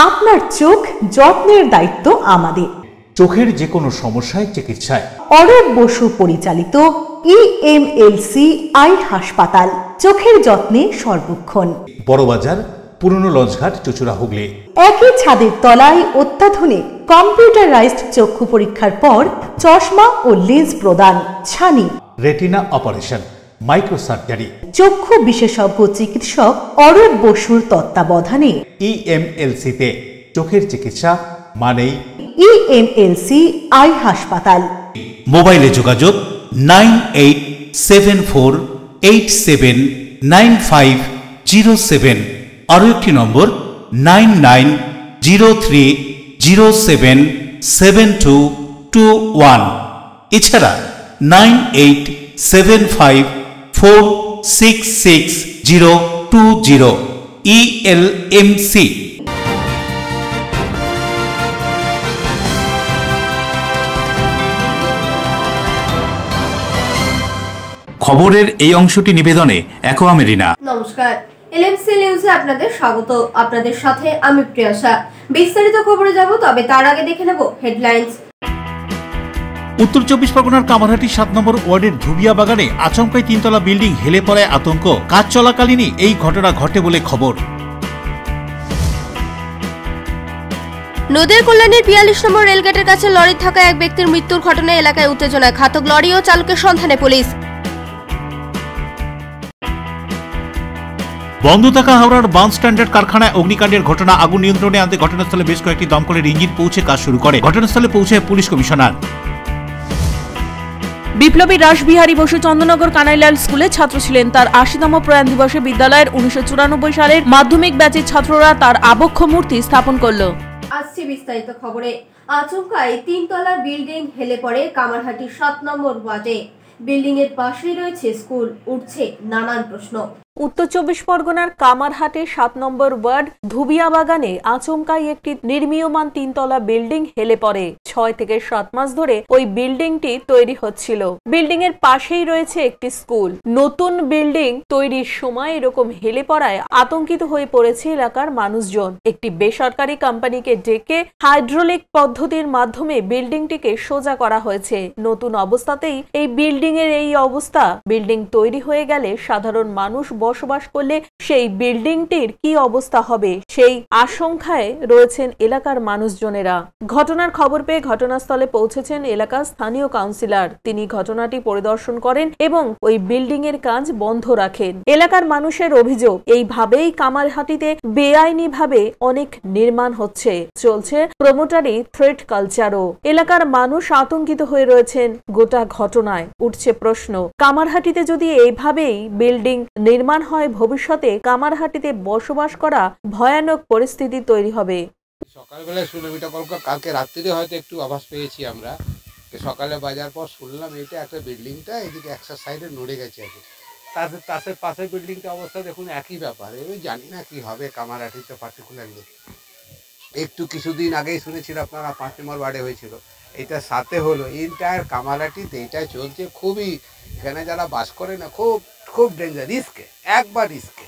আপনার চোখ যত্নের দায়িত্ব আমাদের। চোখের যে কোনো সমস্যায় চিকিৎসায় অরূপ বসু পরিচালিত EMLC আই হাসপাতাল, চোখের যত্নে সর্বক্ষণ। বড়বাজার, পুরনো লঞ্চঘাট, চুচুড়া, হুগলি। একই ছাদের তলায় অত্যাধুনিক কম্পিউটারাইজড চক্ষু পরীক্ষার পর চশমা ও লেন্স প্রদান, ছানি, রেটিনা অপারেশন, মাইক্রো সার্জারি। চক্ষু বিশেষজ্ঞ চিকিৎসক অরূপ বসুর তত্ত্বাবধানে EMLC-তে চোখের চিকিৎসা মানেই EMLC আই হাসপাতাল। মোবাইলে যোগাযোগ 9874879507। আরও একটি নম্বর 9903077221। এছাড়া 9875466020 ELMC। খবরের এই অংশটি নিবেদনে অ্যাকোয়া মেরিনা। নমস্কার, এলএমসি নিউজে আপনাদের স্বাগত। আপনাদের সাথে আমি প্রিয়াশা। বিস্তারিত খবরে যাব, তবে তার আগে দেখে নেব হেডলাইন্স। উত্তর 24 পরগনার কামারহাটি 7 নম্বর ওয়ার্ডের ধুবিয়া বাগানে আচমকাই 3তলা বিল্ডিং হেলে পড়ায় আতঙ্ক। কাজ চলাকালীনই এই ঘটনা ঘটে বলে খবর। নদীর কল্যাণীর 42 নম্বর রেলগেটের কাছে লরি থাকা এক ব্যক্তির মৃত্যুর ঘটনায় এলাকায় উত্তেজনা। ঘাতক লরি ও চালকের সন্ধানে পুলিশ। বন্ধ থাকা হাওড়ার বাস স্ট্যান্ডার্ড কারখানায় অগ্নিকাণ্ডের ঘটনা। আগুন নিয়ন্ত্রণে আনতে ঘটনাস্থলে বেশ কয়েকটি দমকলের ইঞ্জিন পৌঁছে কাজ শুরু করে। ঘটনাস্থলে পৌঁছায় পুলিশ কমিশনার। বিপ্লবী রাসবিহারী বসু চন্দ্রনগর কানাইলাল স্কুলে ছাত্র ছিলেন। তার ৮০তম প্রয়াণ দিবসে বিদ্যালয়ের ১৯৯৪ সালের মাধ্যমিক ব্যাচের ছাত্ররা তার আবক্ষ মূর্তি স্থাপন করল। আসছে বিস্তারিত খবরে। আচমকায় 3তলা বিল্ডিং হেলে পড়ে কামারহাটি 7 নম্বর ওয়ার্ডে। বিল্ডিং এর পাশেই রয়েছে স্কুল। উঠছে নানান প্রশ্ন। উত্তর 24 পরগনার কামারহাটে 7 নম্বর ওয়ার্ড ধুবিয়া বাগানে আচমকাই একটি নির্মীয়মান 3তলা বিল্ডিং হেলে পড়ে। 6 থেকে 7 মাস ধরে ওই বিল্ডিংটি তৈরি হচ্ছিল। বিল্ডিং এর পাশেই রয়েছে একটি স্কুল। নতুন বিল্ডিং তৈরির সময় এরকম হেলে পড়ায় আতঙ্কিত হয়ে পড়েছে এলাকার মানুষজন। একটি বেসরকারি কোম্পানিকে ডেকে হাইড্রোলিক পদ্ধতির মাধ্যমে বিল্ডিংটিকে সোজা করা হয়েছে। নতুন অবস্থাতেই এই বিল্ডিং এর এই অবস্থা। বিল্ডিং তৈরি হয়ে গেলে সাধারণ মানুষ বসবাস করলে সেই বিল্ডিংটির কি অবস্থা হবে, সেই আশঙ্কায় রয়েছেন এলাকার মানুষজনেরা। ঘটনার খবর পেয়ে ঘটনাস্থলে পৌঁছেছেন এলাকার স্থানীয় কাউন্সিলর। তিনি ঘটনাটি পরিদর্শন করেন এবং ওই বিল্ডিং এর কাজ বন্ধ রাখেন। এলাকার মানুষের অভিযোগ, এইভাবেই কামারহাটিতে বেআইনি ভাবে অনেক নির্মাণ হচ্ছে, চলছে প্রমোটারি থ্রেট কালচারও। এলাকার মানুষ আতঙ্কিত হয়ে রয়েছেন গোটা ঘটনায়। উঠছে প্রশ্ন, কামারহাটিতে যদি এইভাবেই বিল্ডিং নির্মাণ হয়, ভবিষ্যতে কামারহাটিতে বসবাস করা ভয়ানক পরিস্থিতি তৈরি হবে। সকালবেলায় শুনলাম এটা, কালকে রাত্রিরে হয়তো একটু আভাস পেয়েছি আমরা। সকালে বাজার পর শুনলাম এটা একটা বিল্ডিংটা এদিকে একসার সাইডে নড়ে গেছে আর কি। তাদের পাশের বিল্ডিংটা অবস্থা দেখুন একই ব্যাপার। এবার জানি না কি হবে কামারহাটিতে পার্টিকুলারলি। একটু কিছুদিন আগেই শুনেছিল আপনারা 5 নম্বর ওয়ার্ডে হয়েছিল, এটা সাথে হলো। এন্টায়ার কামারহাটিতে এটাই চলছে। খুবই এখানে যারা বাস করে না, খুব খুব ডেঞ্জার, রিস্কে, একবার রিস্কে।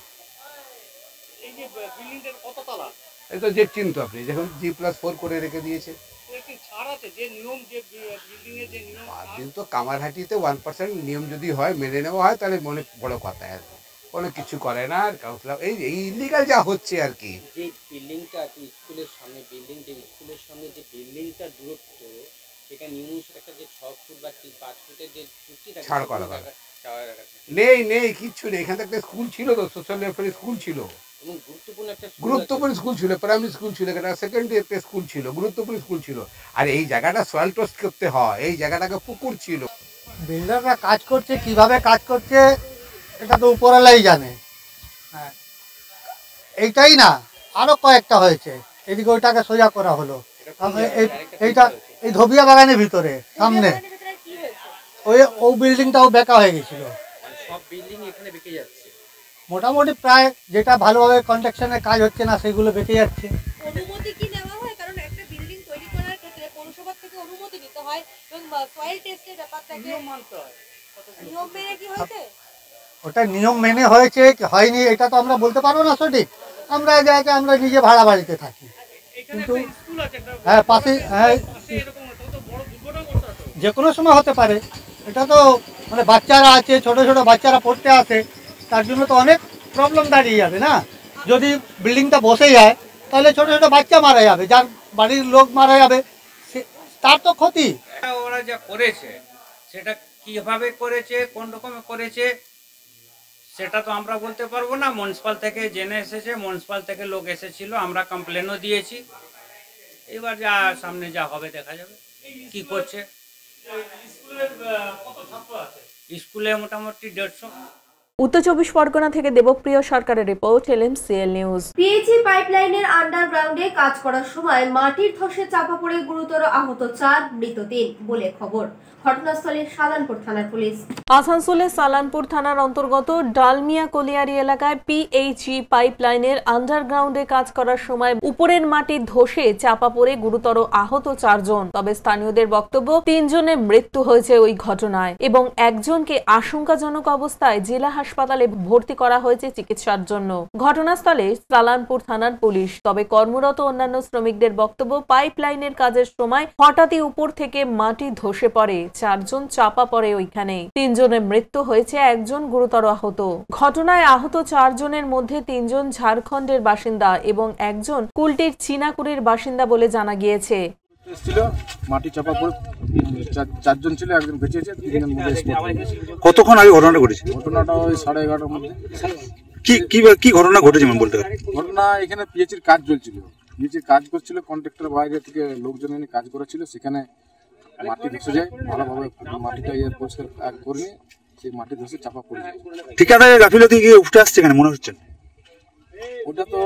এই তো দেখছেন তো আপনি, যখন G+4 করে রেখে দিয়েছে। তো কামারহাটিতে 1% নিয়ম যদি হয়, মেনে নেওয়া হয়, তাহলে মনে বড় কথা আর কোনো কিছু করে না। আর কাউন্সিলর এই ইলিগাল যা হচ্ছে আর কি। যে বিল্ডিংটা স্কুলের সামনে, স্কুলের সামনে যে বিল্ডিংটা দূরত্ব, সেখানে নিয়মিত একটা যে 6 ফুট বা 5 ফুটের যে চুক্তি ছাড় করা নেই কিচ্ছু নেই। এখানে একটা স্কুল ছিল, তো সোশ্যাল ওয়েলফেয়ার স্কুল ছিল, এবং গুরুত্বপূর্ণ স্কুল ছিল, প্রাইমারি স্কুল ছিল, একটা সেকেন্ডারি একটা স্কুল ছিল, গুরুত্বপূর্ণ স্কুল ছিল। আর এই জায়গাটা সয়েল টেস্ট করতে হয়, এই জায়গাটাকে পুকুর ছিল। বিল্ডাররা কাজ করছে, কিভাবে কাজ করছে এটা তো উপরওয়ালাই জানে। হ্যাঁ, এইটাই না, আরো কয়েকটা হয়েছে। এদিকে ওইটাকে সোজা করা হলো। এইটা এই ধবিয়া বাগানের ভিতরে সামনে ও বিল্ডিংটাও বেঁকা হয়ে গেছিল। সব বিল্ডিং এখানে বেঁকে যাচ্ছে মোটামুটি, প্রায় যেটা ভালোভাবে কনস্ট্রাকশনের কাজ হচ্ছে না সেগুলো বেঁকে যাচ্ছে। অনুমতি কি নেওয়া হয়? কারণ একটা বিল্ডিং তৈরি করার ক্ষেত্রে পৌরসভা থেকে অনুমতি নিতে হয় এবং সয়েল টেস্টের ব্যাপারটাকে নিয়ম মানতে হয়। নিয়ম মেনে কি হয়েছে? ওটা নিয়ম মেনে হয়েছে কি হয়নি এটা তো আমরা বলতে পারবো না সঠিক। আমরা নিজে ভাড়া বাড়িতে থাকি, কিন্তু হ্যাঁ পাশে হ্যাঁ যে কোনো সময় হতে পারে। এটা তো মানে বাচ্চারা আছে, ছোট ছোট বাচ্চারা পড়তে আসে, তার জন্য তো অনেক প্রবলেম দাঁড়িয়ে যাবে না। যদি বিল্ডিংটা বসে যায় তাহলে ছোট ছোট বাচ্চা মারা যাবে, যার বাড়ির লোক মারা যাবে, তার তো ক্ষতি। ওরা যা করেছে সেটা কিভাবে করেছে, কোন রকমে করেছে সেটা তো আমরা বলতে পারবো না। মিউনিসিপাল থেকে জেনে এসেছে, মিউনিসিপাল থেকে লোক এসেছিল, আমরা কমপ্লেনও দিয়েছি। এবার যা সামনে যা হবে দেখা যাবে কি করছে। স্কুলে মোটামুটি 150। উত্তর 24 পরগনা থেকে দেবপ্রিয় সরকারের রিপোর্ট, LMCL নিউজ। পিএইচই পাইপলাইনের আন্ডারগ্রাউন্ডে কাজ করার সময় মাটির ধসে চাপা পড়ে গুরুতর আহত 4, মৃত 3 বলে খবর। ঘটনাস্থলে সালানপুর থানার পুলিশ। আসানসোলের সালানপুর থানার অন্তর্গত ডালমিয়া কলিয়ারি এলাকায় পিএইচই পাইপলাইনের আন্ডারগ্রাউন্ডে কাজ করার সময় উপরের মাটি ধসে চাপা পড়ে গুরুতর আহত 4 জন। তবে স্থানীয়দের বক্তব্য 3 জনের মৃত্যু হয়েছে ওই ঘটনায় এবং একজনকে আশঙ্কাজনক অবস্থায় জেলা হাসপাতালে ভর্তি করা হয়েছে চিকিৎসার জন্য। ঘটনাস্থলে সালানপুর থানার পুলিশ। তবে কর্মরত অন্যান্য শ্রমিকদের বক্তব্য, পাইপলাইনের কাজের সময় হঠাৎই উপর থেকে মাটি ধসে পড়ে, 4 জন চাপা পড়ে ওইখানে। 3 জনের মৃত্যু হয়েছে, একজন গুরুতর আহত। ঘটনায় আহত 4 জনের মধ্যে 3 জন ঝাড়খণ্ডের বাসিন্দা এবং একজন কুলটির চীনাকুড়ির বাসিন্দা বলে জানা গিয়েছে। মাটি চাপা পড়ে 4 জন ছিল, একজন বেঁচে আছে, 3 জন মধ্যে। কতক্ষণ আগে ঘটনাটা ঘটেছে? ঘটনাটা ওই 11:30টার মধ্যে। কি ঘটনা ঘটেছে বলতে পারেন? ঘটনা এখানে পিএইচির কাজ চলছিল, পিএইচির কাজ করছিল, কন্ট্রাক্টর বাইরে থেকে লোকজন এনে কাজ করেছিল, সেখানে মাটি ধসে যায়। ভালোভাবে মাটিটা পরিষ্কার করে নিয়ে সেই মাটি ধসে চাপা পড়ে যায়। ঠিকাদারের গাফিলতি কি উঠে আসছে এখানে মনে হচ্ছে? ওটা তো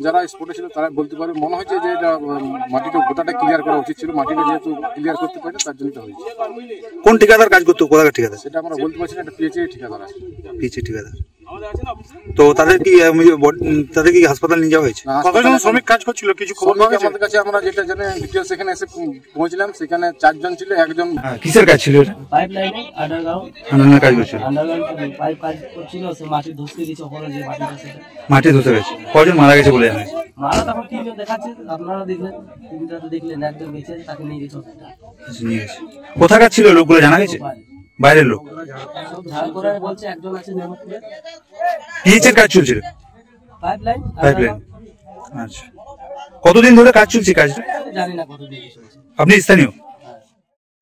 যারা স্পটে ছিল তারা বলতে পারে। মনে হচ্ছে যে এটা মাটিটা গোটাটা ক্লিয়ার করা উচিত ছিল, মাটিটা যেহেতু ক্লিয়ার করতে পারে তার জন্য হয়েছে। কোন ঠিকাদার কাজ করতো, কোথাকার ঠিকাদার সেটা আমরা বলতে পারছি না। একটা পিএইচি ঠিকাদার আছে। পিএইচি ঠিকাদার। তো তাদের কি হাসপাতাল নিয়ে যাওয়া হয়েছে? কতজন শ্রমিক কাজ করছিল কিছু খবর পাওয়া গেছে? আমাদের কাছে আমরা যেটা জানি ডিটেইলস এখানে এসে পৌঁছলাম, সেখানে 4 জন ছিল, একজন কিসের কাজ ছিল? পাইপলাইন আন্ডারগ্রাউন্ড কাজ করছিল। আন্ডারগ্রাউন্ড পাইপ কাজ করছিল, সে মাটি ধসে গেছে, ওপরে যে মাটিটা সেটা মাটি ধসে গেছে। কয়জন মারা গেছে বলে জানা গেছে? মারা তখন 3 জন দেখাচ্ছে, আপনারা দেখলেন, 3টা তো দেখলেন, একজন বেঁচে আছে, তাকে নিয়ে গেছে হসপিটাল। কোথাকার ছিল লোকগুলো জানা গেছে? বাইরের লোক। সব ঝাড়খণ্ডে বলছে, একজন আছে নেমতপুরে। পিএইচির কাজ চলছিল পাইপলাইন। আচ্ছা, কতদিন ধরে কাজ চলছে? কাজটা জানি না কতদিন চলছে। আপনি স্থানীয়?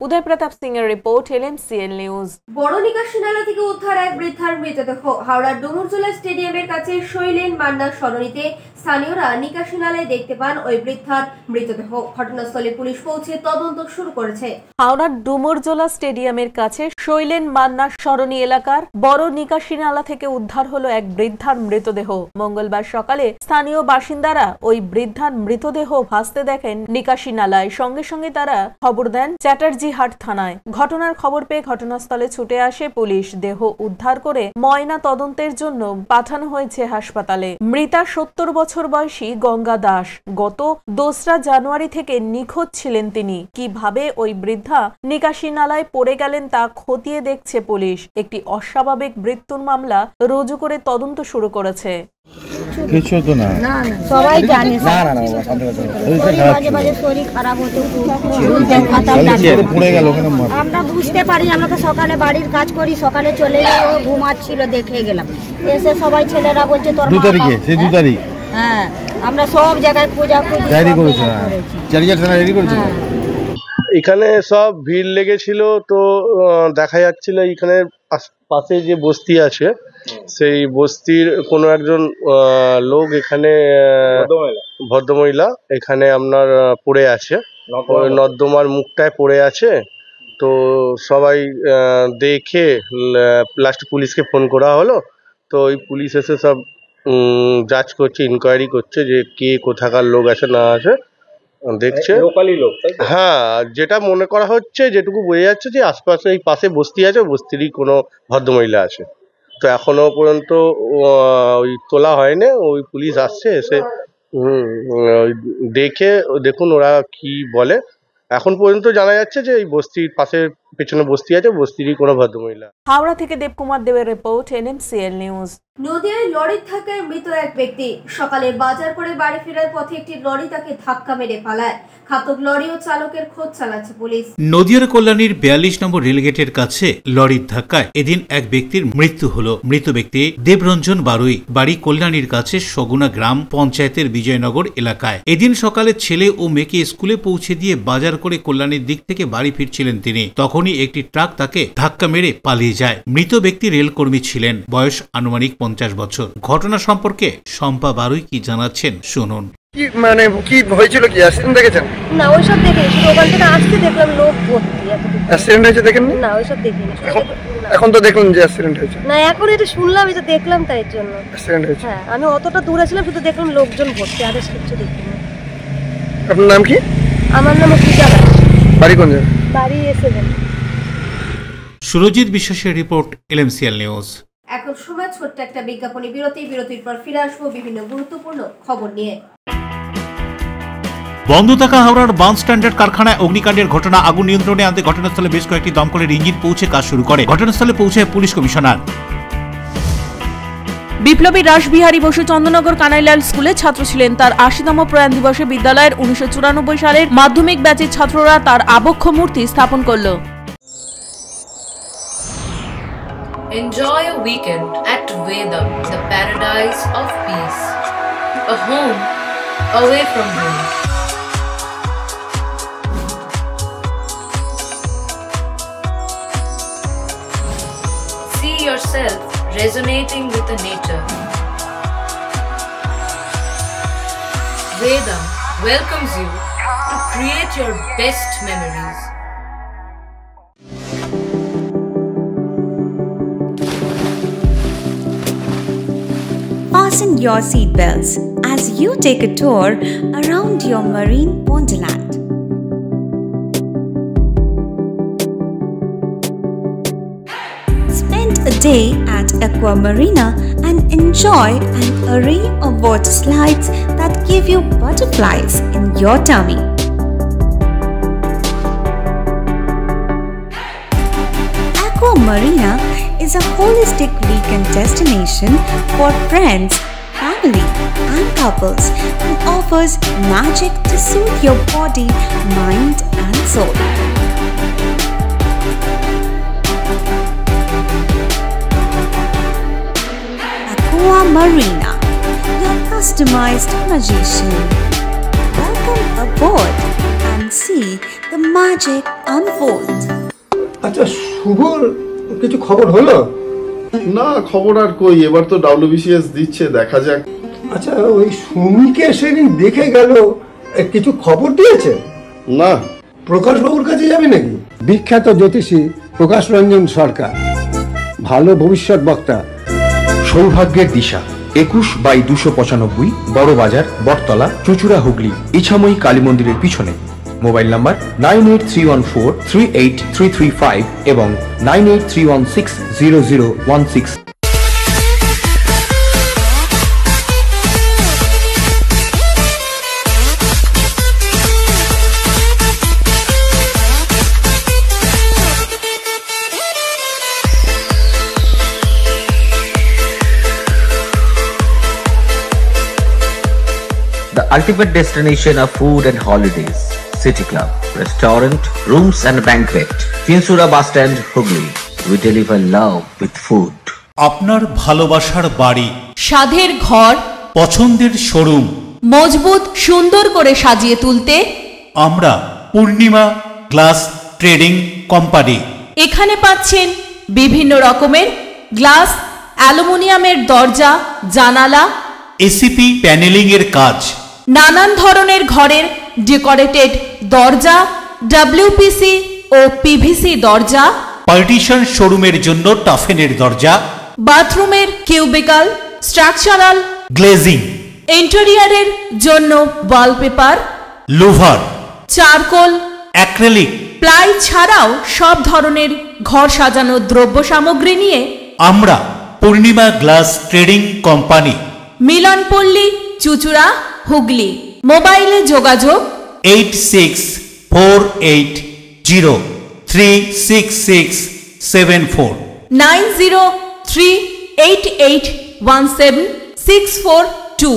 উদয় প্রতাপ সিং এর রিপোর্ট, LMCL নিউজ। বড় নিকাশি নালা থেকে উদ্ধার এক বৃদ্ধার মৃতদেহ। হাওড়ার ডুমুরজোলা স্টেডিয়ামের কাছে শৈলেন মান্নার সরণিতে স্থানীয়রা নিকাশি নালায় দেখতে পান ওই বৃদ্ধার মৃতদেহ। ঘটনাস্থলে পুলিশ পৌঁছে তদন্ত শুরু করেছে। হাওড়ার ডুমুরজোলা স্টেডিয়ামের কাছে শৈলেন মান্নার সরণি এলাকার বড় নিকাশি নালা থেকে উদ্ধার হলো এক বৃদ্ধার মৃতদেহ। মঙ্গলবার সকালে স্থানীয় বাসিন্দারা ওই বৃদ্ধার মৃতদেহ ভাসতে দেখেন নিকাশি নালায়। সঙ্গে সঙ্গে তারা খবর দেন চ্যাটার্জি হাট থানায়। ঘটনার খবর পেয়ে ঘটনাস্থলে ছুটে আসে পুলিশ। দেহ উদ্ধার করে ময়না তদন্তের জন্য পাঠানো হয়েছে হাসপাতালে। মৃতা 70 বছর বয়সী গঙ্গা দাস। গত 2রা জানুয়ারি থেকে নিখোঁজ ছিলেন তিনি। কিভাবে ওই বৃদ্ধা নিকাশি নালায় পড়ে গেলেন তা খতিয়ে দেখছে পুলিশ। একটি অস্বাভাবিক মৃত্যুর মামলা রুজু করে তদন্ত শুরু করেছে। কিছু তো না, সবাই জানে। শরীর খারাপ হতো, আমরা বুঝতে পারি। আমরা তো সকালে বাড়ির কাজ করি, সকালে চলে যাই, ও ঘুমাচ্ছিল, দেখে গেলাম। এসে সবাই ছেলেরা বলছে তোর 2 তারিখে, সেই 2 তারিখ। হ্যাঁ, আমরা সব জায়গায় খোঁজাখুঁজি ডায়েরি করেছি, ডায়েরি করেছি। এখানে সব ভিড় লেগেছিল, তো দেখা যাচ্ছিল এখানে পাশে যে বস্তি আছে, সেই বস্তির কোনো একজন লোক এখানে, ভদ্রমহিলা এখানে আপনার পড়ে আছে, নর্দমার মুখটায় পড়ে আছে। তো সবাই দেখে লাস্ট পুলিশকে ফোন করা হলো। তো ওই পুলিশ এসে সব যাচ করছে, ইনকোয়ারি করছে যে কে কোথাকার লোক আছে না আছে দেখছে। লোকালি লোক? হ্যাঁ, যেটা মনে করা হচ্ছে, যেটুকু বোঝা যাচ্ছে যে আশপাশে এই পাশে বস্তি আছে, বস্তিরই কোনো ভদ্রমহিলা আছে। তো এখনো পর্যন্ত ওই তোলা হয়নি। ওই পুলিশ আসছে, এসে দেখুন ওরা কি বলে। এখন পর্যন্ত জানা যাচ্ছে যে এই বস্তির পাশে পেছনে বস্তি আছে, বস্তিরই কোনো ভদ্রমহিলা। হাওড়া থেকে দেবকুমার দেবের রিপোর্ট, LMCL নিউজ। নদিয়ায় লরির ধাক্কায় মৃত এক ব্যক্তি। সকালে বাজার করে বাড়ি ফেরার পথে একটি লরি তাকে ধাক্কা মেরে পালায়। ঘাতক লরি ও চালকের খোঁজ চালাচ্ছে পুলিশ। নদিয়ার কল্যাণীর 42 নম্বর রেলগেটের কাছে লরির ধাক্কায় এদিন এক ব্যক্তির মৃত্যু হলো। মৃত ব্যক্তি দেবরঞ্জন বারুই, বাড়ি কল্যাণীর কাছে সগুনা গ্রাম পঞ্চায়েতের বিজয়নগর এলাকায়। এদিন সকালে ছেলে ও মেয়েকে স্কুলে পৌঁছে দিয়ে বাজার করে কল্যাণীর দিক থেকে বাড়ি ফিরছিলেন তিনি। তখনই একটি ট্রাক তাকে ধাক্কা মেরে পালিয়ে যায়। মৃত ব্যক্তি রেলকর্মী ছিলেন, বয়স আনুমানিক 50 বছর। ঘটনা সম্পর্কে শম্পা বারুই কি জানাচ্ছেন শুনুন। কি মানে কি হয়েছিল, কি অ্যাক্সিডেন্ট দেখেছেন? না ওইসব দেখিনি, শুধু ওখান থেকে আসতে দেখলাম লোক ভর্তি। অ্যাক্সিডেন্ট হয়েছে দেখেন না? ওইসব দেখিনি। এখন তো দেখলাম যে অ্যাক্সিডেন্ট হয়েছে। না এখন এটা শুনলাম, এটা দেখলাম তাই জন্য অ্যাক্সিডেন্ট হয়েছে। হ্যাঁ আমি অতটা দূরে ছিলাম, শুধু দেখলাম লোকজন ভর্তি, আর কিছু দেখিনি। আপনার নাম কি? আমার নাম পূজা রায়। বাড়ি কোন জায়গায়? বাড়ি এসেছেন। সুরজিৎ বিশ্বাসের রিপোর্ট, LMCL নিউজ। এখন সময় ছোট্ট একটা বিজ্ঞাপনী বিরতি। বিরতির পর ফিরে আসবো বিভিন্ন গুরুত্বপূর্ণ খবর নিয়ে। বন্ধ থাকা হাওড়ার বাস স্ট্যান্ডার্ড কারখানায় অগ্নিকাণ্ডের ঘটনা। আগুন নিয়ন্ত্রণে আনতে ঘটনাস্থলে বেশ কয়েকটি দমকলের ইঞ্জিন পৌঁছে কাজ শুরু করে। ঘটনাস্থলে পৌঁছায় পুলিশ কমিশনার। বিপ্লবী রাসবিহারী বসু চন্দ্রনগর কানাইলাল স্কুলে ছাত্র ছিলেন। তার ৮০তম প্রয়াণ দিবসে বিদ্যালয়ের ১৯৯৪ সালের মাধ্যমিক ব্যাচের ছাত্ররা তার আবক্ষ মূর্তি স্থাপন করল। Enjoy a weekend at Vedam, the paradise of peace. A home away from home. See yourself resonating with the nature. Vedam welcomes you to create your best memories. Fasten your seatbelts as you take a tour around your marine wonderland. Spend a day at Aqua Marina and enjoy an array of water slides that give you butterflies in your tummy. Aqua Marina is a holistic weekend destination for friends, family, and couples and offers magic to soothe your body, mind, and soul. Aqua Marina, your customized magician. Welcome aboard and see the magic unfold. আচ্ছা শুভর কিছু খবর হলো? না খবর আর কই, এবার তো WBCS দিচ্ছে, দেখা যাক। আচ্ছা ওই সুমিকে সেদিন দেখে গেল, কিছু খবর দিয়েছে? না। প্রকাশ বাবুর কাছে যাবে নাকি? বিখ্যাত জ্যোতিষী প্রকাশ রঞ্জন সরকার, ভালো ভবিষ্যৎ বক্তা। সৌভাগ্যের দিশা 21/295 বড় বাজার, বটতলা, চুচুড়া, হুগলি, ইছাময়ী কালী মন্দিরের পিছনে। মোবাইল নাম্বার 9831438335 এবং 9831600016। The ultimate destination of food and holidays. City Club, restaurant, rooms and banquet. Finsura Bus Stand, Hugli. We deliver love with food. আপনার ভালোবাসার বাড়ি, স্বাদের ঘর, পছন্দের শোরুম মজবুত সুন্দর করে সাজিয়ে তুলতে আমরা পূর্ণিমা গ্লাস ট্রেডিং কোম্পানি। এখানে পাচ্ছেন বিভিন্ন রকমের গ্লাস, অ্যালুমিনিয়ামের দরজা, জানালা, এসিপি প্যানেলিং এর কাজ, নানান ধরনের ঘরের ডেকোরেটেড দরজা, WPC ও PVC দরজা, পার্টিশন শোরুমের জন্য টাফেনের দরজা, বাথরুমের কিউবিকাল, স্ট্রাকচারাল গ্লেজিং, ইন্টেরিয়রের জন্য wallpaper, louver, charcoal, acrylic, ply ছাড়াও সব ধরনের ঘর সাজানোর দ্রব্য সামগ্রী নিয়ে আমরা Purnima glass trading company, Milanpalli, Chuchura, Hooghly. মোবাইলে যোগাযোগ 8648036674 903888 1764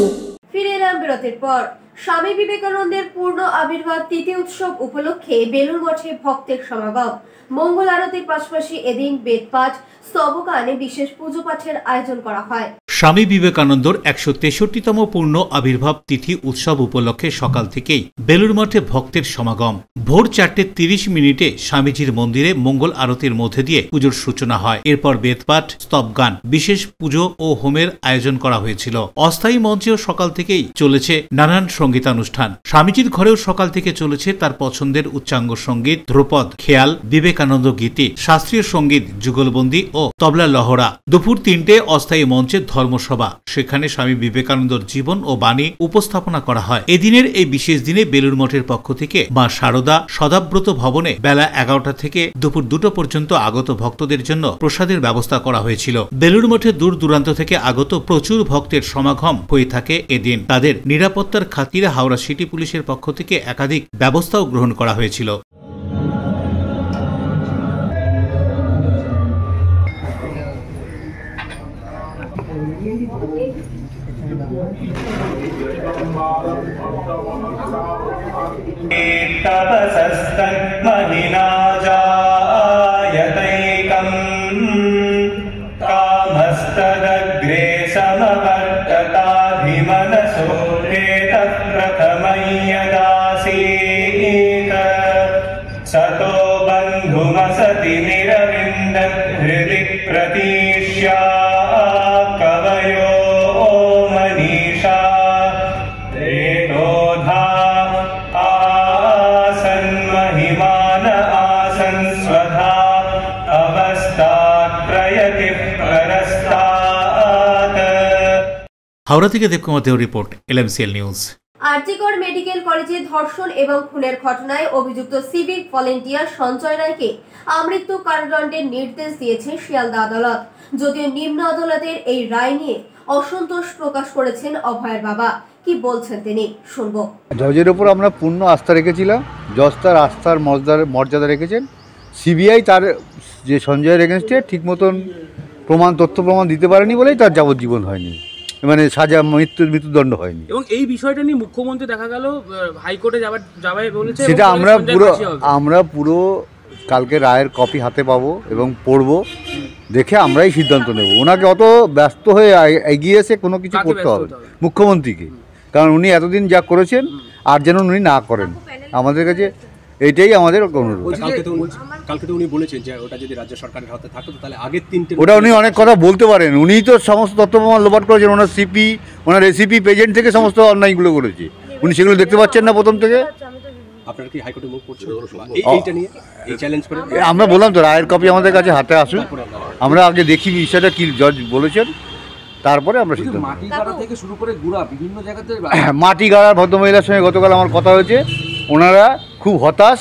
ফিরে এলাম বিরতির পর। স্বামী বিবেকানন্দের পূর্ণ আবির্ভাব তিথি উৎসব উপলক্ষে বেলুর মঠে ভক্তের সমাগম। মঙ্গল আরতির পাশাপাশি এদিন বেদপাঠ, স্তবগানে বিশেষ পুজো পাঠের আয়োজন করা হয়। স্বামী বিবেকানন্দর 163তম পূর্ণ আবির্ভাব তিথি উৎসব উপলক্ষে সকাল থেকেই বেলুর মঠে ভক্তের সমাগম। ভোর 4:30 স্বামীজির মন্দিরে মঙ্গল আরতির মধ্যে দিয়ে পুজোর সূচনা হয়। এরপর বেদপাঠ, স্তবগান, বিশেষ পুজো ও হোমের আয়োজন করা হয়েছিল। অস্থায়ী মঞ্চেও সকাল থেকেই চলেছে নানান সঙ্গীতানুষ্ঠান। স্বামীজির ঘরেও সকাল থেকে চলেছে তার পছন্দের উচ্চাঙ্গ সঙ্গীত, ধ্রুপদ, খেয়াল, বিবেকানন্দ গীতি, শাস্ত্রীয় সঙ্গীত, যুগলবন্দি ও তবলা লহরা। দুপুর 3টে অস্থায়ী মঞ্চে ধর্মসভা, সেখানে স্বামী বিবেকানন্দর জীবন ও বাণী উপস্থাপনা করা হয়। এদিনের এই বিশেষ দিনে বেলুর মঠের পক্ষ থেকে মা শারদা সদাব্রত ভবনে বেলা 11টা থেকে দুপুর 2টো পর্যন্ত আগত ভক্তদের জন্য প্রসাদের ব্যবস্থা করা হয়েছিল। বেলুর মঠে দূর দূরান্ত থেকে আগত প্রচুর ভক্তের সমাগম হয়ে থাকে এদিন। তাদের নিরাপত্তার খাতিরে হাওড়া সিটি পুলিশের পক্ষ থেকে একাধিক ব্যবস্থাও গ্রহণ করা হয়েছিল। तपसस्तन्महिनाजायतैकम् कामस्तदग्रे समवर्तताभिमनसो हेतः प्रथमं यदासीत् सतो बन्धुमसति निरविन्दत् हृदि प्रतीष्या कवयो मनीषा रेतोधा आसन् महिमान आसन् स्वधा अवस्थात्रयति परस्तात्। হাওড়া থেকে দেবকুমার দেও report, LMCL news. RG Kar medical কলেজে ধর্ষণ এবং খুনের ঘটনায় অভিযুক্ত সিভিক ভলেন্টিয়ার সঞ্জয় রায়কে আমৃত্যু কারাদণ্ডের নির্দেশ দিয়েছে শিয়ালদা আদালত। যদিও নিম্ন আদালতের এই রায় নিয়ে অসন্তোষ প্রকাশ করেছেন অভয়ের বাবা। কি বলছেন তিনি, শুনবো। জজের উপর আমরা পূর্ণ আস্থা রেখেছিলাম, জজ তার আস্থার মর্যাদা রেখেছেন। সিবিআই তার যে সঞ্জয়ের এগেনস্টে ঠিক মতন তথ্য প্রমাণ দিতে পারেনি বলেই তার যাবজ্জীবন হয়নি, মানে সাজা মৃত্যুদণ্ড হয়নি। এবং এই বিষয়টা নিয়ে মুখ্যমন্ত্রী দেখা গেল হাইকোর্টে যাবে বলেছে। সেটা আমরা পুরো কালকে রায়ের কপি হাতে পাবো এবং পড়বো, দেখে আমরাই সিদ্ধান্ত নেব। ওনাকে অত ব্যস্ত হয়ে এগিয়ে এসে কোনো কিছু করতে হবে মুখ্যমন্ত্রীকে, কারণ উনি এতদিন যা করেছেন আর যেন উনি না করেন। আমাদের কাছে এইটাই আমাদের অনুরোধ। কালকে তো উনি বলেছেন যে ওটা যদি রাজ্য সরকারের হাতে থাকতো তাহলে আগের 3টে ওটা উনি অনেক কথা বলতে পারেন। উনিই তো সমস্ত তথ্য প্রমাণ লোপাট করেছেন। ওনার সিপি, ওনার এসিপি পেজেন্ট থেকে সমস্ত অন্যায়গুলো করেছে। উনি সেগুলো দেখতে পাচ্ছেন না প্রথম থেকে। আপনারা কি হাইকোর্টে মুভ করছেন এইটা নিয়ে, এই চ্যালেঞ্জ করে? আমরা বললাম তো রায়ের কপি আমাদের কাছে হাতে আসুন, আমরা আগে দেখি বিষয়টা কি জজ বলেছেন, তারপরে আমরা সিদ্ধান্ত। মাটি গাড়া থেকে শুরু করে গুড়া বিভিন্ন জায়গাতে মাটি গাড়ার ভদ্রমহিলার সঙ্গে গতকাল আমার কথা হয়েছে। ওনারা খুব হতাশ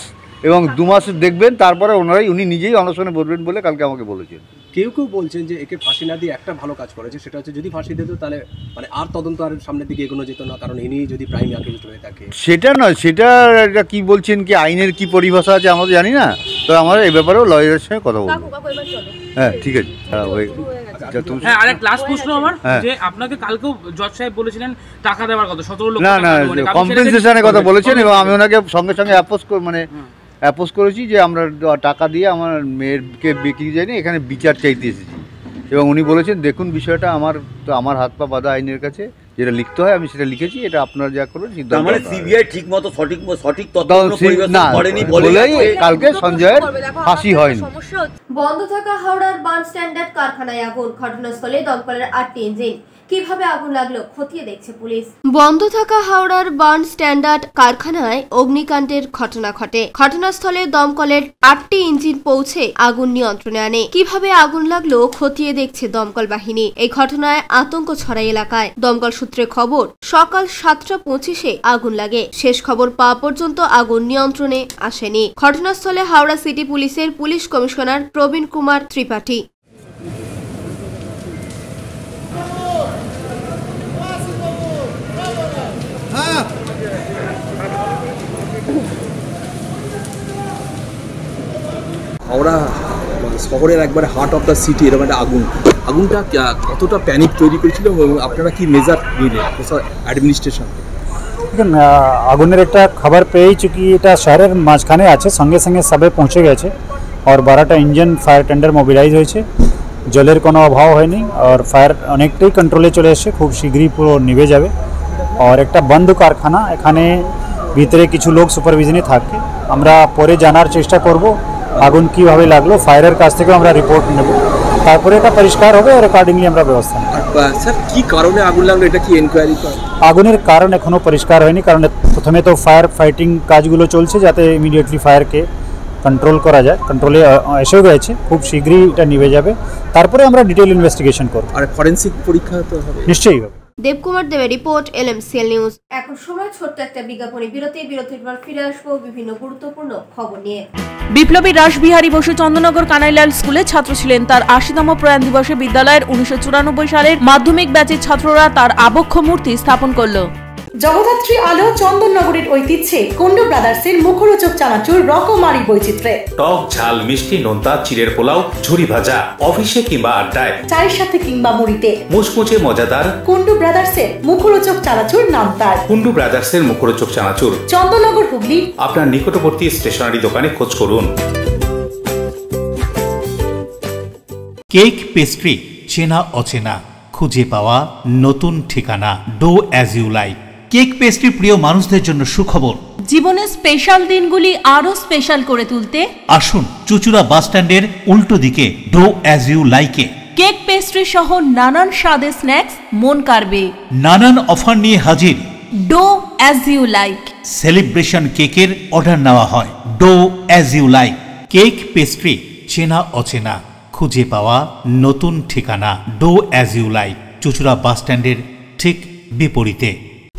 এবং 2 মাস দেখবেন, তারপরে উনি নিজেই অনশনে বলবেন বলে কালকে আমাকে বলেছেন। কেউ বলছেন যে একে ফাঁসি না দিয়ে একটা ভালো কাজ করেছে, সেটা হচ্ছে যদি ফাঁসি দিত তাহলে মানে আর তদন্ত আর সামনের দিকে এগোনো যেত না, কারণ ইনি যদি প্রাইম অ্যাকিউজড হয়ে থাকে। সেটা নয়, সেটা কি বলছেন, কি আইনের কি পরিভাষা আছে আমরা জানি না, তো আমরা এই ব্যাপারেও লয়ারের সঙ্গে কথা বলবো। হ্যাঁ ঠিক আছে। হ্যাঁ, আরেক লাস্ট প্রশ্ন আমার, যে আপনাকে কালকেও জজ সাহেব বলেছিলেন টাকা দেওয়ার কথা, 17 লক্ষ না না কম্পেনসেশনের কথা বলেছেন, এবং আমি ওনাকে সঙ্গে সঙ্গে অ্যাপোজ করেছি যে আমরা টাকা দিয়ে আমার মেয়েরকে বিক্রি যায়নি, এখানে বিচার চাইতে এসেছি। এবং উনি বলেছেন দেখুন বিষয়টা আমার হাত পা বাঁধা আইনের কাছে, যেটা লিখতে হয় আমি সেটা লিখেছি, এটা আপনারা যা করবেন সিদ্ধান্ত। মানে সিবিআই ঠিকমতো সঠিক তথ্য করেনি বলেই কালকে সঞ্জয়ের ফাঁসি হয়নি। বন্ধ থাকা হাওড়ার বার্ন স্ট্যান্ডার্ড কারখানায় আগুন, ঘটনাস্থলে দমকলের 8টি ইঞ্জিন। কিভাবে আগুন লাগলো খতিয়ে দেখছে পুলিশ। বন্ধ থাকা হাওড়ার বার্ন স্ট্যান্ডার্ড কারখানায় অগ্নিকাণ্ডের ঘটনা ঘটে। ঘটনাস্থলে দমকলের 8টি ইঞ্জিন পৌঁছে আগুন নিয়ন্ত্রণে আনে। কিভাবে আগুন লাগলো খতিয়ে দেখছে দমকল বাহিনী। এই ঘটনায় আতঙ্ক ছড়ায় এলাকায়। দমকল সূত্রে খবর সকাল 7:25-এ আগুন লাগে। শেষ খবর পাওয়া পর্যন্ত আগুন নিয়ন্ত্রণে আসেনি। ঘটনাস্থলে হাওড়া সিটি পুলিশের পুলিশ কমিশনার প্রবীণ কুমার ত্রিপাঠী। হাওড়া শহরের একবারে হার্ট অফ দ্য সিটি এরকম একটা আগুনটা কতটা প্যানিক তৈরি করেছিল এবং আপনারা কি মেজার নিলেন অ্যাডমিনিস্ট্রেশন? দেখুন, আগুনের একটা খবর পেয়েই চুকি এটা শহরের মাঝখানে আছে, সঙ্গে সঙ্গে সবে পৌঁছে গেছে আর 12টা ইঞ্জিন ফায়ার টেন্ডার মোবিলাইজ হয়েছে। জলের কোনো অভাব হয়নি আর ফায়ার অনেকটাই কন্ট্রোলে চলে এসছে, খুব শীঘ্রই পুরো নিভে যাবে। আর একটা বন্ধ কারখানা, এখানে ভিতরে কিছু লোক সুপারভিশনে থাকে। আমরা পরে জানার চেষ্টা করব আগুন কীভাবে লাগলো, ফায়ারের কাছ থেকেও আমরা রিপোর্ট নেব, তারপরে এটা পরিষ্কার হবে আর অ্যাকর্ডিংলি আমরা ব্যবস্থা নেব। স্যার কী কারণে আগুন লাগলো এটা কি এনকোয়ারি? আগুনের কারণ এখনও পরিষ্কার হয়নি, কারণ প্রথমে তো ফায়ার ফাইটিং কাজগুলো চলছে যাতে ইমিডিয়েটলি ফায়ারকে কন্ট্রোল করা যায়। কন্ট্রোলে এসেও গেছে, খুব শীঘ্রই এটা নিভে যাবে, তারপরে আমরা ডিটেল ইনভেস্টিগেশন করব। আর ফরেনসিক পরীক্ষা তো হবে নিশ্চয়ই হবে। দেবকুমার দেবের রিপোর্ট, LMCL নিউজ। এখন সময় ছোট্ট একটা বিজ্ঞাপনী বিরতির পর ফিরে আসবো বিভিন্ন গুরুত্বপূর্ণ খবর নিয়ে। বিপ্লবী রাসবিহারী বসু চন্দননগর কানাইলাল স্কুলে ছাত্র ছিলেন। তার 80তম প্রয়াণ দিবসে বিদ্যালয়ের 1994 সালের মাধ্যমিক ব্যাচের ছাত্ররা তার আবক্ষ মূর্তি স্থাপন করলো। জগদ্ধাত্রী আলো চন্দননগরের ঐতিহ্যে কুন্ডু ব্রাদার্সের মুখরোচক চানাচুর রকমারি বৈচিত্র্যে, টক ঝাল মিষ্টি নোনতা চিড়ের পোলাও ঝুরি ভাজা, অফিসে কিংবা আড্ডায়, চায়ের সাথে কিংবা মুড়িতে মুচমুচে মজাদার কুন্ডু ব্রাদার্সের মুখরোচক চানাচুর নাম তার। কুন্ডু ব্রাদার্সের মুখরোচক চানাচুর চন্দননগর হুগলি আপনার নিকটবর্তী স্টেশনারি দোকানে খোঁজ করুন। কেক পেস্ট্রি, চেনা অচেনা, খুঁজে পাওয়া নতুন ঠিকানা, do as you like. Cake pastry প্রিয় মানুষদের জন্য সুখবর। জীবনের স্পেশাল দিনগুলি আরো স্পেশাল করে তুলতে আসুন চুচুড়া বাস স্ট্যান্ডের উল্টো দিকে ডো অ্যাজ ইউ লাইকে। কেক পেস্ট্রি সহ নানান স্বাদের স্ন্যাক্স মন কাড়বে। নানান অফার নিয়ে হাজির do as you like. Celebration কেকের অর্ডার নেওয়া হয়। Do as you like. Cake pastry, চেনা অচেনা, খুঁজে পাওয়া নতুন ঠিকানা, do as you like. Chuchura bus স্ট্যান্ডের ঠিক বিপরীতে।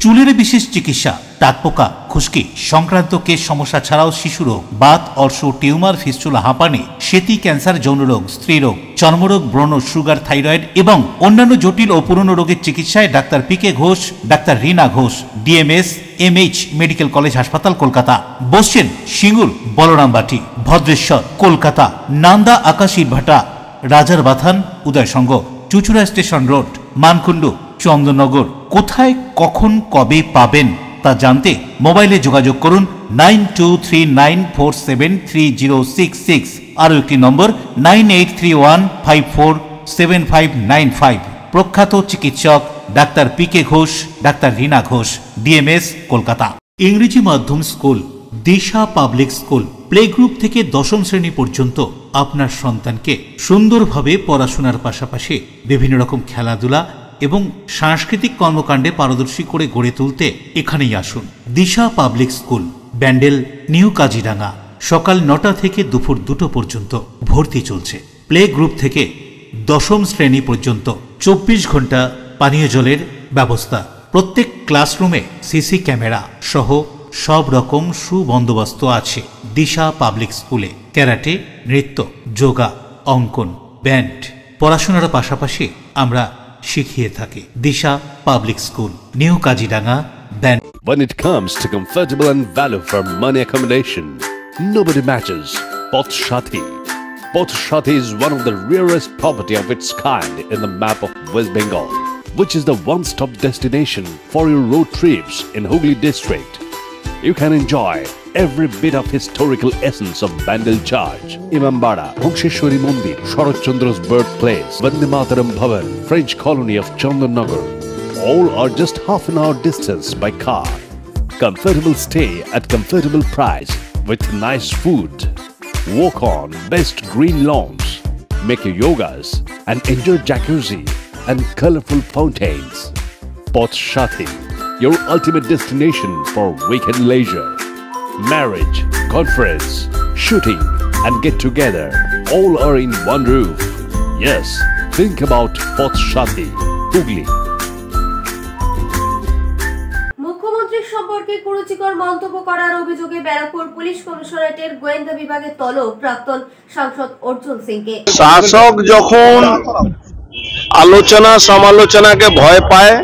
চুলের বিশেষ চিকিৎসা, টাকপোকা, খুশকি সংক্রান্ত কেশ সমস্যা ছাড়াও শিশু রোগ, বাত, অর্শ, টিউমার, ফিস্টুলা, হাঁপানি, সেতি, ক্যান্সার, যৌনরোগ, স্ত্রীরোগ, চর্মরোগ, ব্রণ, সুগার, থাইরয়েড এবং অন্যান্য জটিল ও পুরনো রোগের চিকিৎসায় doctor PK Ghosh, doctor Rina Ghosh, DMS MH medical college হাসপাতাল, কলকাতা। বসছেন সিঙ্গুর, বলরামবাটি, ভদ্রেশ্বর, কলকাতা। নান্দা, আকাশ ইটভাটা, রাজার বাথান, উদয়সঙ্গ, চুচুড়া স্টেশন রোড, মানকুণ্ডু, চন্দননগর। কোথায়, কখন, কবে পাবেন তা জানতে মোবাইলে যোগাযোগ করুন 9239473066। আরও একটি নম্বর 9831547595। প্রখ্যাত চিকিৎসক doctor PK Ghosh, doctor Rina Ghosh, DMS, Kolkata. ইংরেজি মাধ্যম স্কুল দিশা পাবলিক স্কুল প্লে গ্রুপ থেকে 10ম শ্রেণী পর্যন্ত আপনার সন্তানকে সুন্দরভাবে পড়াশোনার পাশাপাশি বিভিন্ন রকম খেলাধুলা এবং সাংস্কৃতিক কর্মকাণ্ডে পারদর্শী করে গড়ে তুলতে এখানেই আসুন। Disha public school, Bandel, new Kaziranga. সকাল 9টা থেকে দুপুর 2টো পর্যন্ত ভর্তি চলছে। প্লে গ্রুপ থেকে 10ম শ্রেণী পর্যন্ত 24 ঘন্টা পানীয় জলের ব্যবস্থা। প্রত্যেক ক্লাসরুমে CC ক্যামেরা সহ সব রকম সুবন্দোবস্ত আছে। দিশা পাবলিক স্কুলে ক্যারাটে, নৃত্য, যোগা, অঙ্কন, ব্যান্ড পড়াশোনার পাশাপাশি আমরা শিখিয়ে থাকি। Disha public school, new Kaziranga, Bandel. When it comes to comfortable and value for money accommodation, nobody matches Poth Shati. Poth Shati is one of the rarest property of its kind in the map of West Bengal, which is the one-stop destination for your road trips in Hooghly district. You can enjoy every bit of historical essence of Bandel Church, Imambara, Bhongsheshwari Mandir, Sharat Chandra's birthplace, Vande Mataram Bhavan, French colony of Chandanagar. All are just half an hour distance by car. Comfortable stay at comfortable price with nice food. Walk on best green lawns, make your yogas and enjoy jacuzzi and colorful fountains. Poth Shati, your ultimate destination for weekend leisure. Marriage, conference, shooting and get together all are in one roof. Yes, think about Poth Shati, Hooghly. মুখ্যমন্ত্রীর সম্পর্কে কুরুচিকর মন্তব্য করার অভিযোগে Barrackpore police কমিশনারেটের গোয়েন্দা বিভাগে তলব প্রাক্তন সাংসদ অর্জুন সিংকে। শাসক যখন আলোচনা সমালোচনাকে ভয় পায়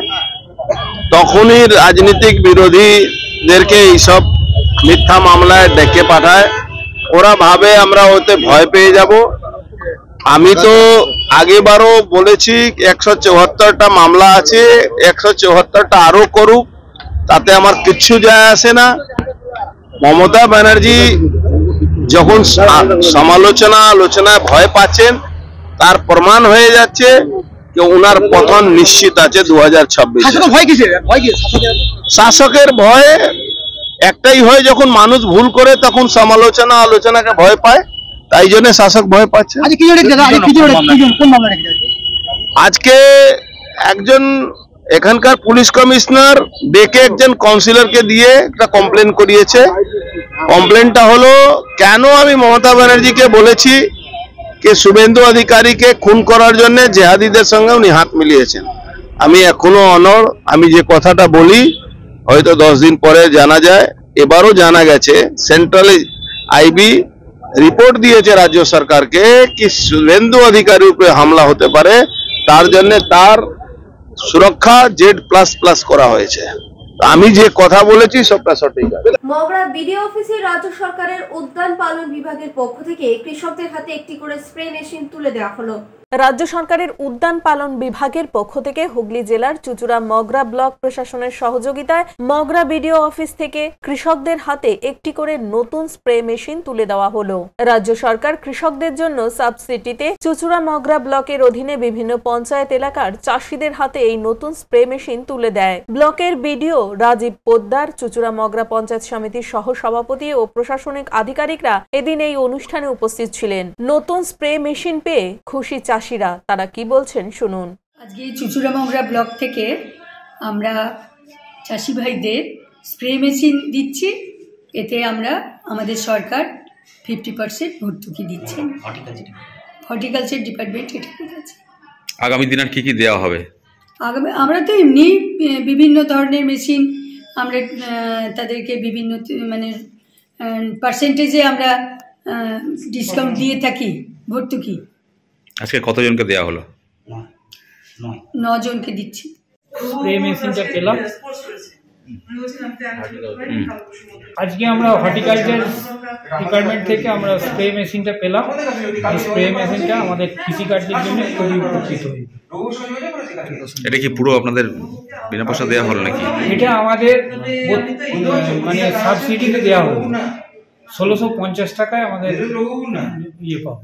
তখনই রাজনৈতিক বিরোধীদেরকে এইসব মিথ্যা মামলায় ডেকে পাঠায়। ওরা ভাবে আমরা ওতে ভয় পেয়ে যাব, আমি তো আগেবারও বলেছি 174টা মামলা আছে, 174টা আরো করুক, তাতে আমার কিচ্ছু যায় আসে না। মমতা ব্যানার্জি যখন আলোচনায় ভয় পাচ্ছেন, তার প্রমাণ হয়ে যাচ্ছে যে ওনার পতন নিশ্চিত আছে 2026। শাসকের ভয় একটাই হয়, যখন মানুষ ভুল করে তখন আলোচনাকে ভয় পায়, তাই জন্য শাসক ভয় পাচ্ছে। আজকে একজন এখানকার পুলিশ কমিশনার ডেকে একজন কাউন্সিলরকে দিয়ে একটা কমপ্লেন করিয়েছে। কমপ্লেনটা হলো, কেন আমি মমতা ব্যানার্জিকে বলেছি যে শুভেন্দু অধিকারীকে খুন করার জন্য জেহাদিদের সঙ্গে উনি হাত মিলিয়েছেন। আমি এখনো অনড়, আমি যে কথাটা বলি হয়তো 10 দিন পরে জানা যায়। এবারও জানা গেছে, সেন্ট্রাল আইবি রিপোর্ট দিয়েছে রাজ্য সরকারকে কি শুভেন্দু অধিকারীর উপরে হামলা হতে পারে, তার জন্য তার সুরক্ষা Z++ করা হয়েছে। আমি যে কথা বলেছি সবটা সঠিক। মগরা বিডিও অফিসে রাজ্য সরকারের উদ্যান পালন বিভাগের পক্ষ থেকে কৃষকদের হাতে একটি করে স্প্রে মেশিন তুলে দেওয়া হলো। রাজ্য সরকারের উদ্যান পালন বিভাগের পক্ষ থেকে হুগলি জেলার চুচুড়া মগরা ব্লক প্রশাসনের সহযোগিতায় মগরা বিডিও অফিস থেকে কৃষকদের হাতে একটি করে নতুন স্প্রে মেশিন তুলে দেওয়া হলো। রাজ্য সরকার কৃষকদের জন্য সাবসিডিতে চুচুড়া মগরা ব্লকের অধীনে বিভিন্ন পঞ্চায়েত এলাকার চাষিদের হাতে এই নতুন স্প্রে মেশিন তুলে দেয়। ব্লকের বিডিও রাজীব পোদ্দার, চুচুড়া মগরা পঞ্চায়েত সমিতির সহ সভাপতি ও প্রশাসনিক আধিকারিকরা এদিন এই অনুষ্ঠানে উপস্থিত ছিলেন। নতুন স্প্রে মেশিন পেয়ে খুশি চাষিরা, তারা কি বলছেন শুনুন। আজকে চুচুড়া মগরা ব্লক থেকে আমরা চাষি ভাইদের স্প্রে মেশিন দিচ্ছি। এতে আমরা আমাদের সরকার 50% ভর্তুকি দিচ্ছেন। হর্টিকালচার ডিপার্টমেন্ট এটা করেছে। আগামী দিন আর কি কি দেওয়া হবে? আগামী আমরা তো এমনি বিভিন্ন ধরনের মেশিন আমরা তাদেরকে বিভিন্ন মানে পার্সেন্টেজে আমরা ডিসকাউন্ট দিয়ে থাকি ভর্তুকি। আজকে কতজনকে দেওয়া হলো? 9 জনকে দিচ্ছি। স্প্রে মেশিনটা পেলাম আজকে আমরা হর্টিকালচার ডিপার্টমেন্ট থেকে আমরা স্প্রে মেশিনটা পেলাম। এই স্প্রে মেশিনটা আমাদের কৃষিকার্যের জন্য খুবই উপকৃত হয়েছে। এটা কি পুরো আপনাদের বিনা পয়সা দেওয়া হলো নাকি? এটা আমাদের মানে সাবসিডিতে দেওয়া হলো। 1650 টাকায় আমাদের ইয়ে পাবো,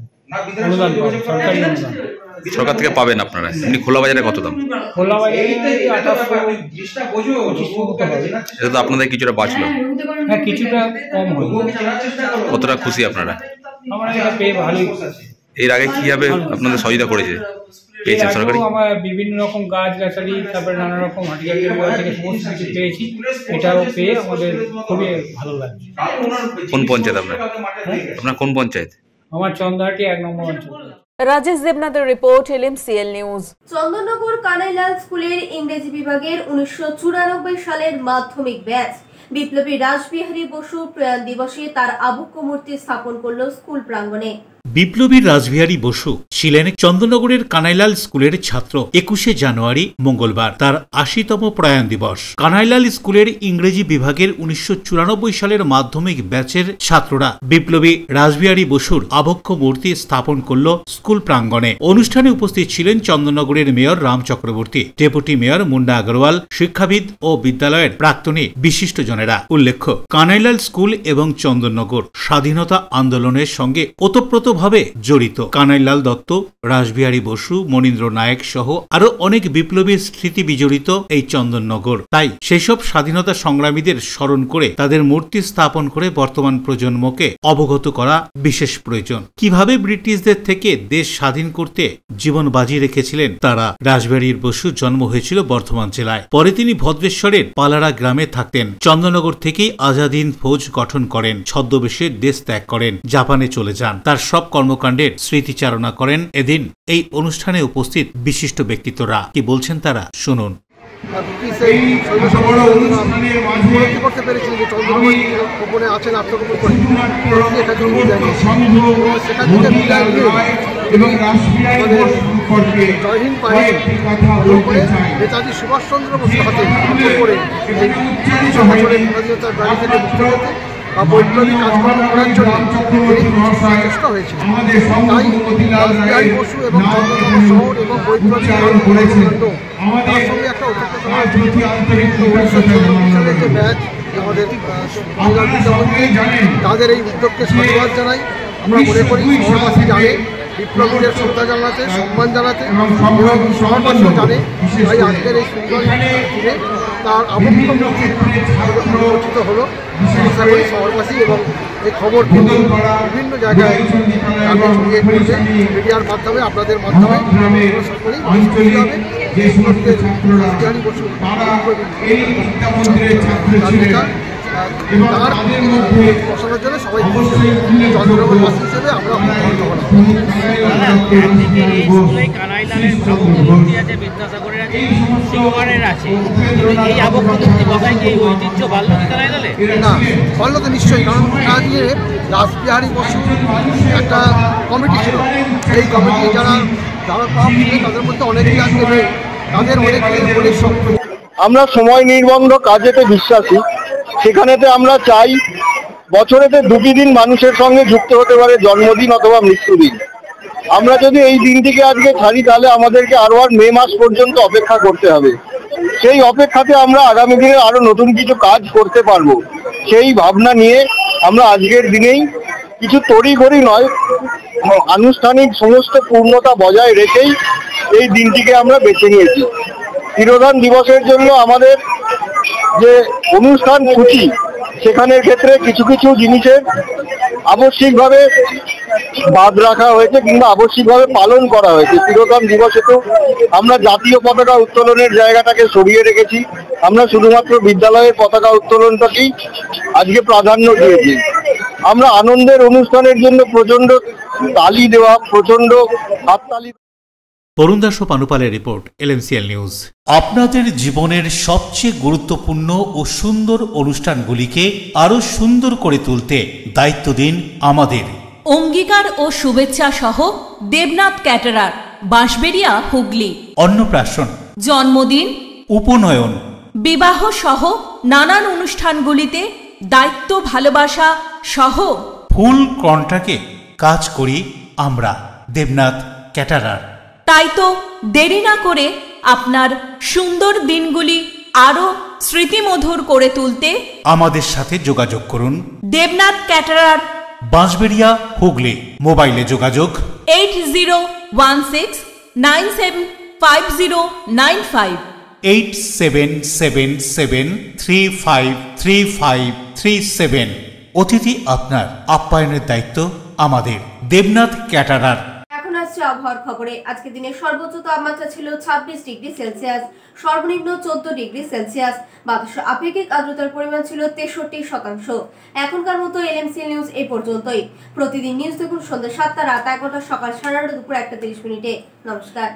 অনুদান পাবো, সরকারি অনুদান। সরকার থেকে পাবেন আপনারা। এমনি খোলা বাজারে কত দাম? খোলা বাজারে 2800। এটা তো আপনাদের কিছুটা বাঁচলো। হ্যাঁ, কিছুটা কম হলো। কতটা খুশি আপনারা? আমরা এটা পেয়ে ভালোই। এর আগে কিভাবে আপনাদের সহযোগিতা করেছে পেয়েছেন সরকারি? আমরা বিভিন্ন রকম গাছগাছালি, তারপরে নানা রকম হর্টিকালচার থেকে সমস্ত কিছু পেয়েছি। এটাও পেয়ে আমাদের খুবই ভালো লাগছে। কোন পঞ্চায়েত আপনার? আপনার কোন পঞ্চায়েত? আমার চন্দ্রহাটি 1 নম্বর অঞ্চল। রাজেশ দেবনাথের report, LMCL news. Chandannagar Kanailal স্কুলের ইংরেজি বিভাগের 1994 সালের মাধ্যমিক ব্যাচ বিপ্লবী রাসবিহারী বসু প্রয়াণ দিবসে তার আবক্ষ মূর্তি স্থাপন করল স্কুল প্রাঙ্গণে। বিপ্লবী রাসবিহারী বসু ছিলেন চন্দননগরের কানাইলাল স্কুলের ছাত্র। 21শে জানুয়ারি মঙ্গলবার তার 80তম প্রয়াণ দিবস। কানাইলাল স্কুলের ইংরেজি বিভাগের 1994 সালের মাধ্যমিক ব্যাচের ছাত্ররা বিপ্লবী রাসবিহারী বসুর আবক্ষ মূর্তি স্থাপন করল স্কুল প্রাঙ্গণে। অনুষ্ঠানে উপস্থিত ছিলেন চন্দননগরের mayor Ram Chakraborty, deputy mayor Munda Agarwal, শিক্ষাবিদ ও বিদ্যালয়ের প্রাক্তনী বিশিষ্টজনেরা। উল্লেখ্য, কানাইলাল স্কুল এবং চন্দননগর স্বাধীনতা আন্দোলনের সঙ্গে ওতপ্রোত ভাবে জড়িত। কানাইলাল দত্ত, রাসবিহারী বসু, মনীন্দ্র নায়ক সহ আরো অনেক বিপ্লবীর স্মৃতি বিজড়িত এই চন্দননগর। তাই সেসব স্বাধীনতা সংগ্রামীদের স্মরণ করে তাদের মূর্তি স্থাপন করে বর্তমান প্রজন্মকে অবগত করা বিশেষ প্রয়োজন। কিভাবে ব্রিটিশদের থেকে দেশ স্বাধীন করতে জীবন বাজি রেখেছিলেন তারা। রাসবিহারী বসুর জন্ম হয়েছিল বর্ধমান জেলায়। পরে তিনি ভদ্রেশ্বরের পালারা গ্রামে থাকতেন। চন্দননগর থেকেই আজাদ হিন্দ ফৌজ গঠন করেন। ছদ্মবেশে দেশ ত্যাগ করেন, জাপানে চলে যান। তার সব কর্মকাণ্ডের স্মৃতিচারণা করেন এদিন এই অনুষ্ঠানে উপস্থিত বিশিষ্ট ব্যক্তিত্বরা। কি বলছেন তারা শুনুন। করতে পেরেছিল যে চন্দ্রনগরে আছেন আত্মগোপন করে সেখান থেকে বিদায় নিয়ে জয় হিন্দ পায়ে করে নেতাজি সুভাষচন্দ্র বসুর হাতে করে এই 300 বছরের স্বাধীনতার গাড়ি থেকে মুক্ত করতে বা বৈপ্লবিক কাজকর্ম করার জন্য চেষ্টা হয়েছিল। তাই রাসবিহারী বসু এবং চন্দ্রনগর শহর এবং বৈপ্লবিক তার সঙ্গে একটা ওতপ্রোতভাবে জড়িত। 1994 সালে যে ব্যাচ আমাদের তাদের এই উদ্যোগকে সাধুবাদ জানাই। আমরা মনে করি শহরবাসী জানে বিপ্লবীদের শ্রদ্ধা জানাতে, সম্মান জানাতে এবং শহরবাসীও জানে। তাই আজকের এই সুন্দর দিনে তার আবক্ষ উন্মোচিত হলো। আশা করি শহরবাসী এবং এই খবর কিন্তু বিভিন্ন জায়গায় আমি ছড়িয়ে পড়ছে মিডিয়ার মাধ্যমে, আপনাদের মাধ্যমে সকলেই হবে। রাসবিহারী বসু বসানোর জন্য সবাই চন্দ্রনগরবাসী হিসেবে আমরা না বললো তো নিশ্চয়ই, কারণ কাজে রাসবিহারী বসু একটা কমিটি ছিল। এই কমিটি যারা তাদের মধ্যে অনেকেই আজকে নেই, তাদের অনেকেই অনেক শক্ত। আমরা সময় নির্বন্ধ কাজেতে বিশ্বাসী। সেখানেতে আমরা চাই বছরেতে দুটি দিন মানুষের সঙ্গে যুক্ত হতে পারে, জন্মদিন অথবা মৃত্যুদিন। আমরা যদি এই দিনটিকে আজকে ছাড়ি তাহলে আমাদেরকে আর মে মাস পর্যন্ত অপেক্ষা করতে হবে। সেই অপেক্ষাতে আমরা আগামী দিনে আরো নতুন কিছু কাজ করতে পারবো, সেই ভাবনা নিয়ে আমরা আজকের দিনেই কিছু তড়িঘড়ি নয়, আনুষ্ঠানিক সমস্ত পূর্ণতা বজায় রেখেই এই দিনটিকে আমরা বেছে নিয়েছি। তিরোধান দিবসের জন্য আমাদের যে অনুষ্ঠান সূচি সেখানের ক্ষেত্রে কিছু কিছু জিনিসের আবশ্যিকভাবে বাদ রাখা হয়েছে কিংবা আবশ্যিকভাবে পালন করা হয়েছে। তিরোধান দিবসে তো আমরা জাতীয় পতাকা উত্তোলনের জায়গাটাকে সরিয়ে রেখেছি, আমরা শুধুমাত্র বিদ্যালয়ের পতাকা উত্তোলনটাকেই আজকে প্রাধান্য দিয়েছি। আমরা আনন্দের অনুষ্ঠানের জন্য প্রচন্ড তালি দেওয়া, প্রচন্ড হাততালি। তরুণ দাস ও পানুপালের রিপোর্ট, LMCL নিউজ। আপনাদের জীবনের সবচেয়ে গুরুত্বপূর্ণ ও সুন্দর অনুষ্ঠানগুলিকে আরো সুন্দর করে তুলতে দায়িত্ব দিন আমাদের। অঙ্গীকার ও শুভেচ্ছা সহ দেবনাথ ক্যাটারার, বাঁশবেড়িয়া, হুগলি। অন্নপ্রাশন, জন্মদিন, উপনয়ন, বিবাহ সহ নানান অনুষ্ঠানগুলিতে দায়িত্ব, ভালোবাসা সহ ফুল কন্ট্রাক্টে কাজ করি আমরা, দেবনাথ ক্যাটারার। তাই তো দেরি না করে আপনার সুন্দর দিনগুলি আরো স্মৃতিমধুর করে তুলতে আমাদের সাথে যোগাযোগ করুন। দেবনাথ ক্যাটারার, বাঁশবেড়িয়া, হুগলি। মোবাইলে যোগাযোগ 8016975095 8777353537। অতিথি আপনার, আপ্যায়নের দায়িত্ব আমাদের, দেবনাথ ক্যাটারার। এখন আসছে আবহাওয়ার খবরে। আজকে দিনের সর্বোচ্চ তাপমাত্রা ছিল 26 ডিগ্রি সেলসিয়াস, সর্বনিম্ন 14 ডিগ্রি সেলসিয়াস। বাতাসে আপেক্ষিক আর্দ্রতার পরিমাণ ছিল 63%। এখনকার মতো LMCL নিউজ এই পর্যন্তই। প্রতিদিন নিউজ দেখুন সন্ধ্যা 7টা, রাত 11টা, সকাল 8:30, দুপুর 1:30। নমস্কার।